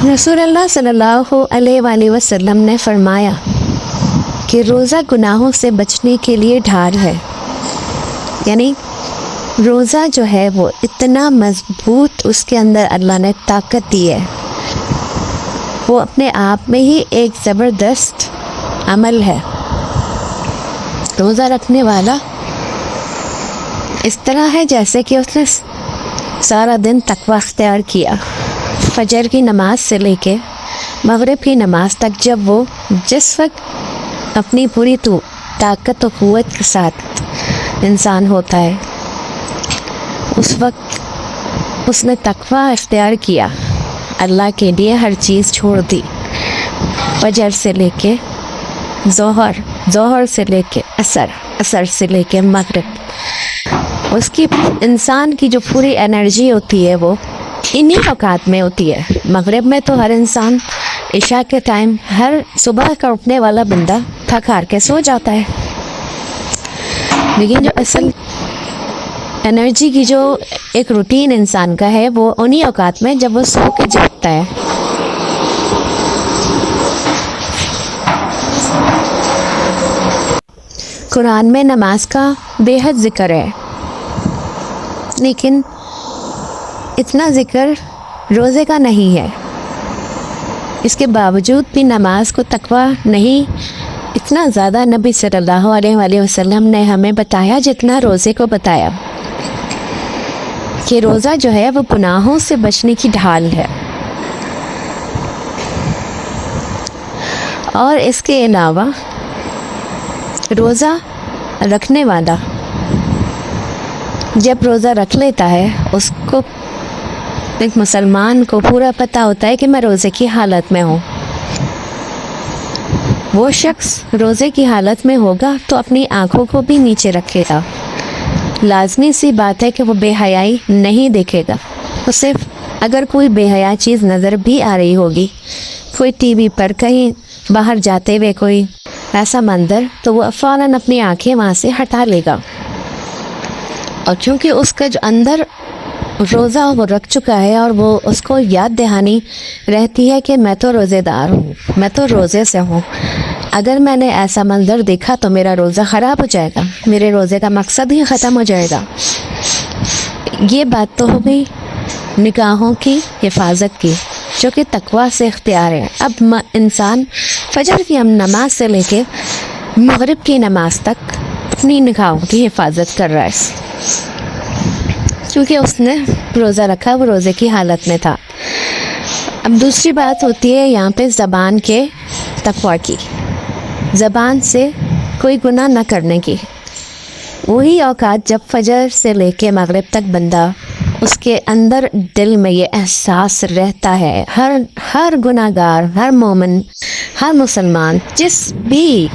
رسول اللہ صلی اللہ علیہ وآلہ وسلم نے فرمایا کہ روزہ گناہوں سے بچنے کے لیے ڈھال ہے. یعنی روزہ جو ہے وہ اتنا مضبوط اس کے اندر اللہ نے طاقت دی ہے، وہ اپنے آپ میں ہی ایک زبردست عمل ہے. روزہ رکھنے والا اس طرح ہے جیسے کہ اس نے سارا دن تقوی اختیار کیا. فجر کی نماز سے لے کے مغرب کی نماز تک جب وہ جس وقت اپنی پوری طاقت و قوت کے ساتھ انسان ہوتا ہے، اس وقت اس نے تقوی اختیار کیا، اللہ کے لیے ہر چیز چھوڑ دی. فجر سے لے کے ظہر سے لے کے عصر سے لے کے مغرب، اس کی انسان کی جو پوری انرجی ہوتی ہے وہ انہی اوقات میں ہوتی ہے. مغرب میں تو ہر انسان عشاء کے ٹائم ہر صبح کا اٹھنے والا بندہ تھک ہار کے سو جاتا ہے، لیکن جو اصل انرجی کی جو ایک روٹین انسان کا ہے وہ انہی اوقات میں جب وہ سو کے جاگتا ہے. قرآن میں نماز کا بے حد ذکر ہے، لیکن اتنا ذکر روزے کا نہیں ہے. اس کے باوجود بھی نماز کو تقویٰ نہیں اتنا زیادہ نبی صلی اللہ علیہ وآلہ وسلم نے ہمیں بتایا جتنا روزے کو بتایا، کہ روزہ جو ہے وہ گناہوں سے بچنے کی ڈھال ہے. اور اس کے علاوہ روزہ رکھنے والا جب روزہ رکھ لیتا ہے، اس کو ایک مسلمان کو پورا پتہ ہوتا ہے کہ میں روزے کی حالت میں ہوں. وہ شخص روزے کی حالت میں ہوگا تو اپنی آنکھوں کو بھی نیچے رکھے گا. لازمی سی بات ہے کہ وہ بے حیائی نہیں دیکھے گا. وہ صرف اگر کوئی بے حیا چیز نظر بھی آ رہی ہوگی، کوئی ٹی وی پر کہیں باہر جاتے ہوئے کوئی ایسا منظر، تو وہ فوراً اپنی آنکھیں وہاں سے ہٹا لے گا. اور کیونکہ اس کا جو اندر روزہ وہ رکھ چکا ہے اور وہ اس کو یاد دہانی رہتی ہے کہ میں تو روزے دار ہوں، میں تو روزے سے ہوں، اگر میں نے ایسا منظر دیکھا تو میرا روزہ خراب ہو جائے گا، میرے روزے کا مقصد ہی ختم ہو جائے گا. یہ بات تو ہو گئی نگاہوں کی حفاظت کی، جو کہ تقویٰ سے اختیار ہے. اب انسان فجر کی نماز سے لے کے مغرب کی نماز تک اپنی نگاہوں کی حفاظت کر رہا ہے، کیونکہ اس نے روزہ رکھا، وہ روزے کی حالت میں تھا. اب دوسری بات ہوتی ہے یہاں پہ زبان کے تقویٰ کی، زبان سے کوئی گناہ نہ کرنے کی. وہی اوقات جب فجر سے لے کے مغرب تک بندہ اس کے اندر دل میں یہ احساس رہتا ہے، ہر گناہ گار، ہر مومن، ہر مسلمان جس بھی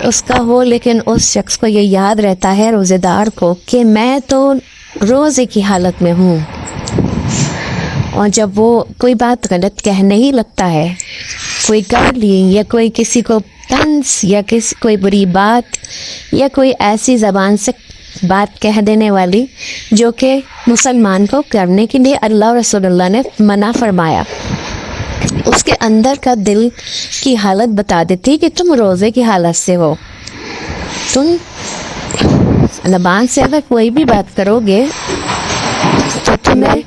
اس کا ہو، لیکن اس شخص کو یہ یاد رہتا ہے، روزے دار کو، کہ میں تو روزے کی حالت میں ہوں. اور جب وہ کوئی بات غلط کہنے ہی لگتا ہے، کوئی گالی یا کوئی کسی کو طنز یا کوئی بری بات یا کوئی ایسی زبان سے بات کہہ دینے والی جو کہ مسلمان کو کرنے کے لیے اللہ اور رسول اللہ نے منع فرمایا، اس کے اندر کا دل کی حالت بتا دیتی کہ تم روزے کی حالت سے ہو. تم زبان سے اگر کوئی بھی بات کرو گے تو تمہیں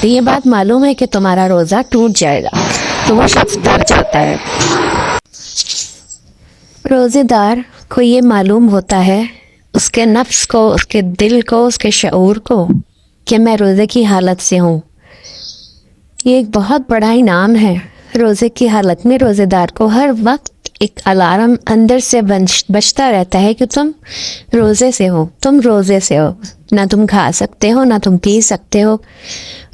یہ بات معلوم ہے کہ تمہارا روزہ ٹوٹ جائے گا، تو وہ شخص ڈر جاتا ہے. روزے دار کو یہ معلوم ہوتا ہے، اس کے نفس کو، اس کے دل کو، اس کے شعور کو، کہ میں روزے کی حالت سے ہوں. یہ ایک بہت بڑا انعام ہے. روزے کی حالت میں روزے دار کو ہر وقت ایک الارم اندر سے بجتا رہتا ہے کہ تم روزے سے ہو، تم روزے سے ہو. نہ تم کھا سکتے ہو، نہ تم پی سکتے ہو،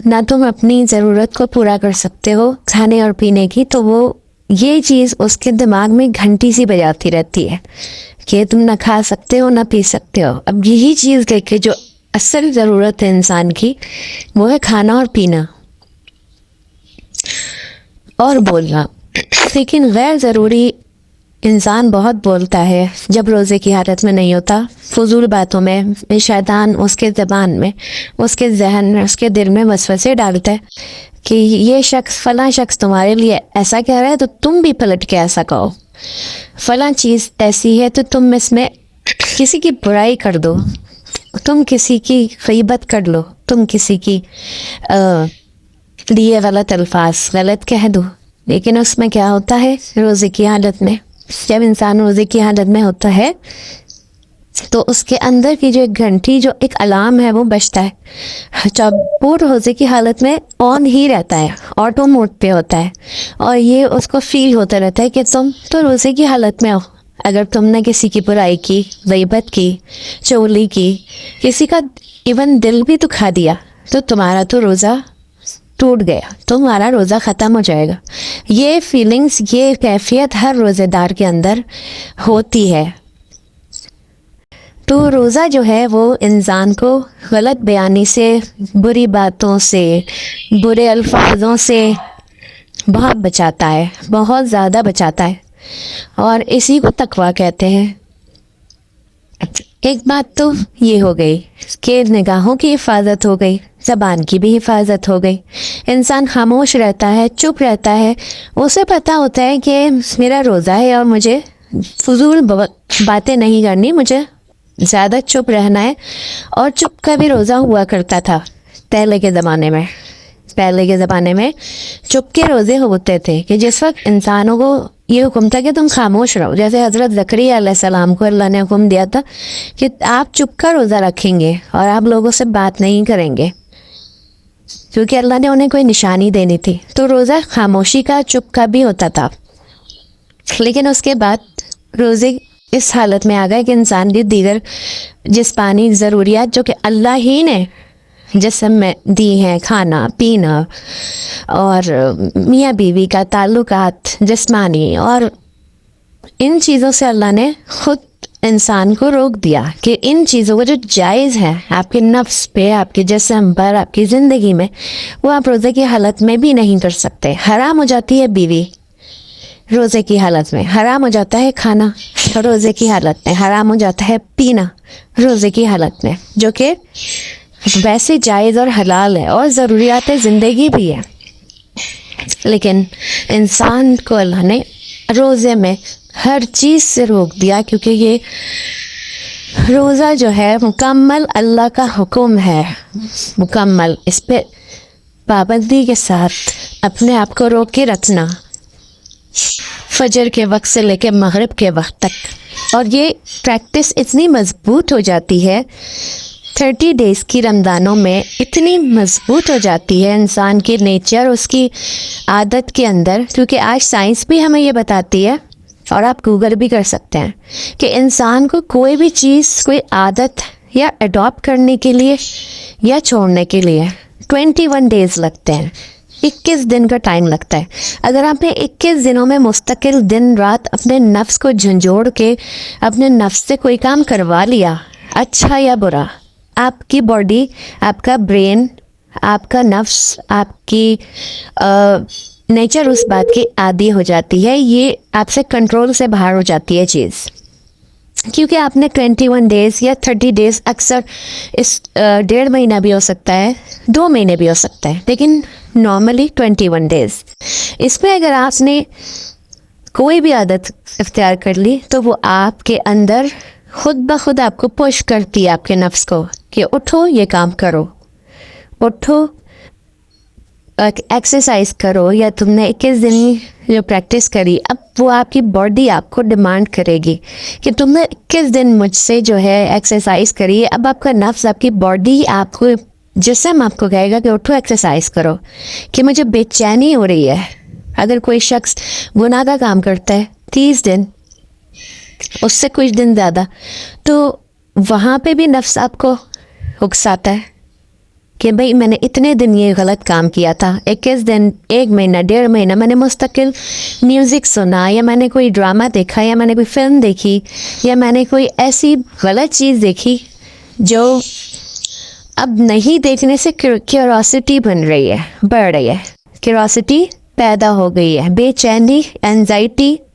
نہ تم اپنی ضرورت کو پورا کر سکتے ہو کھانے اور پینے کی. تو وہ یہ چیز اس کے دماغ میں گھنٹی سی بجاتی رہتی ہے کہ تم نہ کھا سکتے ہو، نہ پی سکتے ہو. اب یہی چیز کہہ کے جو اصل ضرورت ہے انسان کی، وہ ہے کھانا اور پینا اور بولنا. لیکن غیر ضروری انسان بہت بولتا ہے جب روزے کی حالت میں نہیں ہوتا، فضول باتوں میں شیطان اس کے زبان میں، اس کے ذہن میں، اس کے دل میں وسوسے ڈالتا ہے کہ یہ شخص فلاں شخص تمہارے لیے ایسا کہہ رہا ہے تو تم بھی پلٹ کے ایسا کہو، فلاں چیز ایسی ہے تو تم اس میں کسی کی برائی کر دو، تم کسی کی غیبت کر لو، تم کسی کی لیے غلط الفاظ غلط کہہ دو۔ لیکن اس میں کیا ہوتا ہے، روزے کی حالت میں جب انسان روزے کی حالت میں ہوتا ہے تو اس کے اندر کی جو ایک گھنٹی، جو ایک الارم ہے وہ بجتا ہے، جب وہ روزے کی حالت میں آن ہی رہتا ہے، آٹو موڈ پہ ہوتا ہے، اور یہ اس کو فیل ہوتا رہتا ہے کہ تم تو روزے کی حالت میں ہو۔ اگر تم نے کسی کی برائی کی، غیبت کی، چغلی کی، کسی کا ایون دل بھی دکھا دیا تو تمہارا تو روزہ ٹوٹ گیا، تمہارا روزہ ختم ہو جائے گا۔ یہ فیلنگز، یہ کیفیت ہر روزے دار کے اندر ہوتی ہے۔ تو روزہ جو ہے وہ انسان کو غلط بیانی سے، بری باتوں سے، برے الفاظوں سے بہت بچاتا ہے، بہت زیادہ بچاتا ہے، اور اسی کو تقویٰ کہتے ہیں۔ ایک بات تو یہ ہو گئی کہ نگاہوں کی حفاظت ہو گئی، زبان کی بھی حفاظت ہو گئی۔ انسان خاموش رہتا ہے، چپ رہتا ہے، اسے پتہ ہوتا ہے کہ میرا روزہ ہے اور مجھے فضول باتیں نہیں کرنی، مجھے زیادہ چپ رہنا ہے۔ اور چپ کا بھی روزہ ہوا کرتا تھا پہلے کے زمانے میں۔ پہلے کے زمانے میں چپ کے روزے ہوتے تھے کہ جس وقت انسانوں کو یہ حکم تھا کہ تم خاموش رہو، جیسے حضرت زکریا علیہ السلام کو اللہ نے حکم دیا تھا کہ آپ چپ کا روزہ رکھیں گے اور آپ لوگوں سے بات نہیں کریں گے، کیونکہ اللہ نے انہیں کوئی نشانی دینی تھی۔ تو روزہ خاموشی کا، چپ کا بھی ہوتا تھا۔ لیکن اس کے بعد روزے اس حالت میں آ گئے کہ انسان کی دیگر جسمانی ضروریات جو کہ اللہ ہی نے جسم میں دی ہیں، کھانا پینا اور میاں بیوی کا تعلقات جسمانی، اور ان چیزوں سے اللہ نے خود انسان کو روک دیا کہ ان چیزوں کو جو جائز ہے آپ کے نفس پہ، آپ کے جسم پر، آپ کی زندگی میں، وہ آپ روزے کی حالت میں بھی نہیں کر سکتے۔ حرام ہو جاتی ہے بیوی روزے کی حالت میں، حرام ہو جاتا ہے کھانا روزے کی حالت میں، حرام ہو جاتا ہے پینا روزے کی حالت میں، جو کہ ویسے جائز اور حلال ہے اور ضروریات زندگی بھی ہے۔ لیکن انسان کو اللہ نے روزے میں ہر چیز سے روک دیا، کیونکہ یہ روزہ جو ہے مکمل اللہ کا حکم ہے، مکمل اس پہ پابندی کے ساتھ اپنے آپ کو روک کے رکھنا، فجر کے وقت سے لے کے مغرب کے وقت تک۔ اور یہ پریکٹس اتنی مضبوط ہو جاتی ہے 30 ڈیز کی رمضانوں میں، اتنی مضبوط ہو جاتی ہے انسان کے نیچر، اس کی عادت کے اندر، کیونکہ آج سائنس بھی ہمیں یہ بتاتی ہے، اور آپ گوگل بھی کر سکتے ہیں، کہ انسان کو کوئی بھی چیز، کوئی عادت یا اڈاپٹ کرنے کے لیے یا چھوڑنے کے لیے 21 ڈیز لگتے ہیں، 21 دن کا ٹائم لگتا ہے۔ اگر آپ نے 21 دنوں میں مستقل دن رات اپنے نفس کو جھنجھوڑ کے اپنے نفس سے کوئی کام کروا لیا، اچھا یا برا، آپ کی باڈی، آپ کا برین، آپ کا نفس، آپ کی نیچر اس بات کی عادی ہو جاتی ہے، یہ آپ سے کنٹرول سے باہر ہو جاتی ہے چیز، کیونکہ آپ نے 21 ڈیز یا 30 ڈیز، اکثر اس 1.5 مہینہ بھی ہو سکتا ہے، 2 مہینے بھی ہو سکتا ہے، لیکن نارملی 21 ڈیز، اس میں اگر آپ نے کوئی بھی عادت اختیار کر لی تو وہ آپ کے اندر خود بخود آپ کو پش کرتی ہے، آپ کے نفس کو، کہ اٹھو یہ کام کرو، اٹھو ایکسرسائز کرو، یا تم نے 21 دن جو پریکٹس کری، اب وہ آپ کی باڈی آپ کو ڈیمانڈ کرے گی کہ تم نے 21 دن مجھ سے جو ہے ایکسرسائز کری، اب آپ کا نفس، آپ کی باڈی، آپ کو جسم آپ کو کہے گا کہ اٹھو ایکسرسائز کرو، کہ مجھے بے چینی ہو رہی ہے۔ اگر کوئی شخص گناہ کا کام کرتا ہے 30 دن، اس سے کچھ دن زیادہ، تو وہاں پہ بھی نفس آپ کو اکساتا ہے کہ بھئی میں نے اتنے دن یہ غلط کام کیا تھا، 21 دن، 1 مہینہ، 1.5 مہینہ میں نے مستقل میوزک سنا، یا میں نے کوئی ڈرامہ دیکھا، یا میں نے کوئی فلم دیکھی، یا میں نے کوئی ایسی غلط چیز دیکھی جو اب نہیں دیکھنے سے کیوروسٹی بن رہی ہے، بڑھ رہی ہے، کیوروسٹی پیدا ہو گئی ہے، بے چینی، اینزائٹی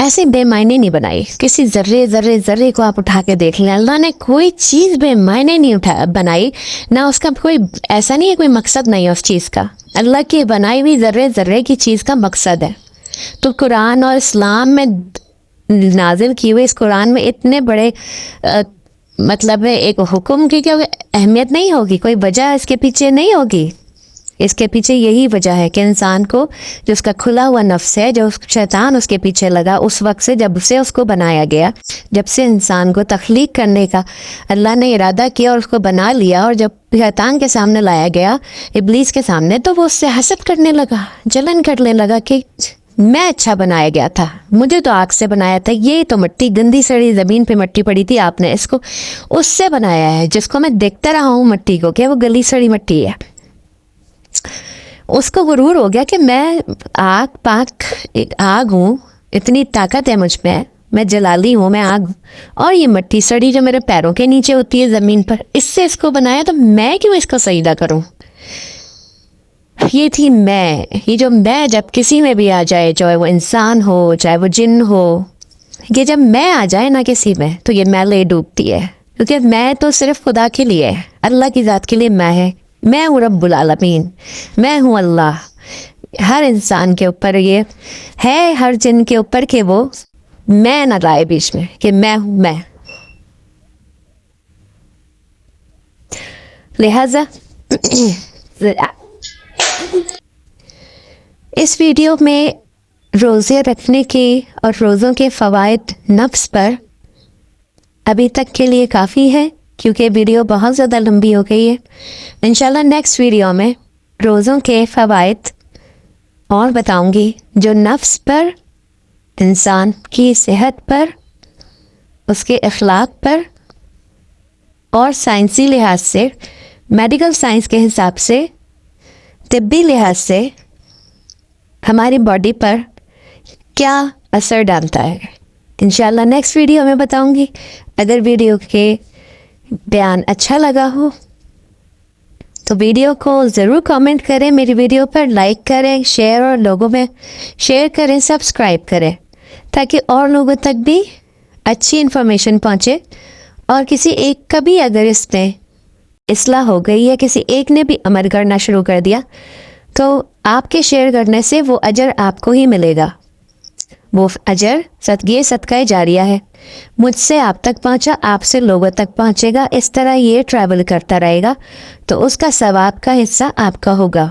ایسے بے معنی نہیں بنائی. کسی ذرے کو آپ اٹھا کے دیکھ لیں, اللہ نے کوئی چیز بے معنی نہیں بنائی, نہ اس کا کوئی ایسا نہیں ہے, کوئی مقصد نہیں ہے اس چیز کا. اللہ کی بنائی ہوئی ذرے کی چیز کا مقصد ہے. تو قرآن اور اسلام میں نازل کی ہوئی اس قرآن میں اتنے بڑے مطلب ہے ایک حکم کی کہ اہمیت نہیں ہوگی, کوئی وجہ اس کے پیچھے نہیں ہوگی. اس کے پیچھے یہی وجہ ہے کہ انسان کو جو اس کا کھلا ہوا نفس ہے, جو شیطان اس کے پیچھے لگا اس وقت سے, جب سے اس کو بنایا گیا, جب سے انسان کو تخلیق کرنے کا اللہ نے ارادہ کیا اور اس کو بنا لیا, اور جب شیطان کے سامنے لایا گیا, ابلیس کے سامنے, تو وہ اس سے حسد کرنے لگا, جلن کرنے لگا کہ میں اچھا بنایا گیا تھا, مجھے تو آگ سے بنایا تھا, یہ تو مٹی گندی سڑی زمین پہ مٹی پڑی تھی, آپ نے اس کو اس سے بنایا ہے جس کو میں دیکھتا رہا ہوں مٹی کو کہ وہ گلی سڑی مٹی ہے. اس کو غرور ہو گیا کہ میں آگ ہوں, اتنی طاقت ہے مجھ میں جلالی ہوں, میں آگ ہوں, اور یہ مٹی سڑی جو میرے پیروں کے نیچے ہوتی ہے زمین پر, اس سے اس کو بنایا, تو میں کیوں اس کو سجدہ کروں. یہ تھی میں, یہ جو میں جب کسی میں بھی آ جائے, چاہے وہ انسان ہو چاہے وہ جن ہو, یہ جب میں آ جائے نا کسی میں, تو یہ میں لے ڈوبتی ہے, کیونکہ میں تو صرف خدا کے لیے, اللہ کی ذات کے لیے میں ہوں رب العالمین, میں ہوں اللہ. ہر انسان کے اوپر یہ ہے, ہر جن کے اوپر کہ وہ میں نہ لائے بیچ میں, کہ میں ہوں میں. لہذا اس ویڈیو میں روزے رکھنے کے اور روزوں کے فوائد نفس پر ابھی تک کے لیے کافی ہے, کیونکہ ویڈیو بہت زیادہ لمبی ہو گئی ہے. انشاءاللہ نیکسٹ ویڈیو میں روزوں کے فوائد اور بتاؤں گی, جو نفس پر, انسان کی صحت پر, اس کے اخلاق پر, اور سائنسی لحاظ سے, میڈیکل سائنس کے حساب سے, طبی لحاظ سے ہماری باڈی پر کیا اثر ڈالتا ہے. انشاءاللہ نیکسٹ ویڈیو میں بتاؤں گی. اگر ویڈیو کے بیان اچھا لگا ہو تو ویڈیو کو ضرور کامنٹ کریں, میری ویڈیو پر لائک کریں, شیئر اور لوگوں میں شیئر کریں, سبسکرائب کریں, تاکہ اور لوگوں تک بھی اچھی انفارمیشن پہنچے. اور کسی ایک کا بھی اگر اس میں اصلاح ہو گئی ہے, کسی ایک نے بھی عمل کرنا شروع کر دیا, تو آپ کے شیئر کرنے سے وہ اجر آپ کو ہی ملے گا. وہ اجر صدقہ جاریہ ہے, مجھ سے آپ تک پہنچا, آپ سے لوگوں تک پہنچے گا, اس طرح یہ ٹریول کرتا رہے گا, تو اس کا ثواب کا حصہ آپ کا ہوگا.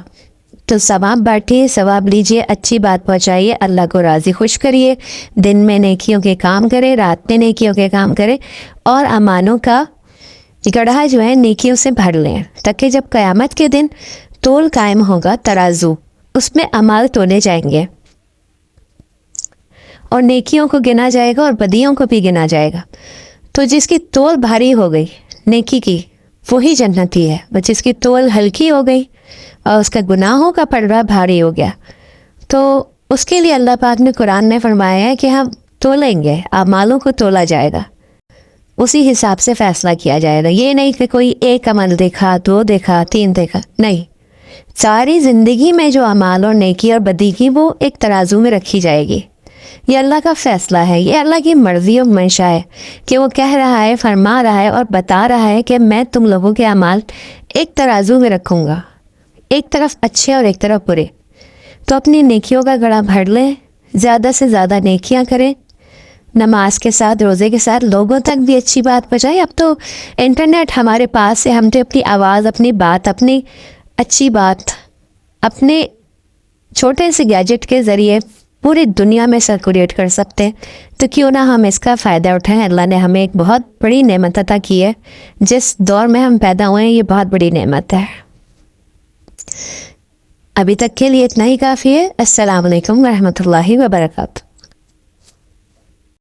تو ثواب بانٹیے, ثواب لیجئے, اچھی بات پہنچائیے, اللہ کو راضی خوش کریے, دن میں نیکیوں کے کام کرے, رات میں نیکیوں کے کام کرے, اور اعمالوں کا گڑھا جو ہے نیکیوں سے بھر لیں, تاکہ جب قیامت کے دن تول قائم ہوگا, ترازو, اس میں اعمال تولے جائیں گے, اور نیکیوں کو گنا جائے گا اور بدیوں کو بھی گنا جائے گا. تو جس کی تول بھاری ہو گئی نیکی کی, وہی جنتی ہے. اور جس کی تول ہلکی ہو گئی اور اس کا گناہوں کا پلڑا بھاری ہو گیا, تو اس کے لیے اللہ پاک نے قرآن میں فرمایا ہے کہ ہم تولیں گے, اعمالوں کو تولا جائے گا, اسی حساب سے فیصلہ کیا جائے گا. یہ نہیں کہ کوئی ایک عمل دیکھا, 2 دیکھا, 3 دیکھا, نہیں, ساری زندگی میں جو اعمال اور نیکی اور بدی کی وہ ایک ترازو میں رکھی جائے گی. یہ اللہ کا فیصلہ ہے, یہ اللہ کی مرضی اور منشا ہے کہ وہ کہہ رہا ہے, فرما رہا ہے اور بتا رہا ہے کہ میں تم لوگوں کے اعمال ایک ترازو میں رکھوں گا, ایک طرف اچھے اور ایک طرف برے. تو اپنی نیکیوں کا گڑھا بھر لیں, زیادہ سے زیادہ نیکیاں کریں, نماز کے ساتھ, روزے کے ساتھ لوگوں تک بھی اچھی بات پہنچائیں. اب تو انٹرنیٹ ہمارے پاس ہے, ہم تو اپنی آواز, اپنی بات, اپنی اچھی بات اپنے چھوٹے سے گیجٹ کے ذریعے پوری دنیا میں سرکولیٹ کر سکتے ہیں. تو کیوں نہ ہم اس کا فائدہ اٹھائیں. اللہ نے ہمیں ایک بہت بڑی نعمت عطا کی ہے, جس دور میں ہم پیدا ہوئے ہیں یہ بہت بڑی نعمت ہے. ابھی تک کے لیے اتنا ہی کافی ہے. السلام علیکم ورحمۃ اللہ وبرکاتہ.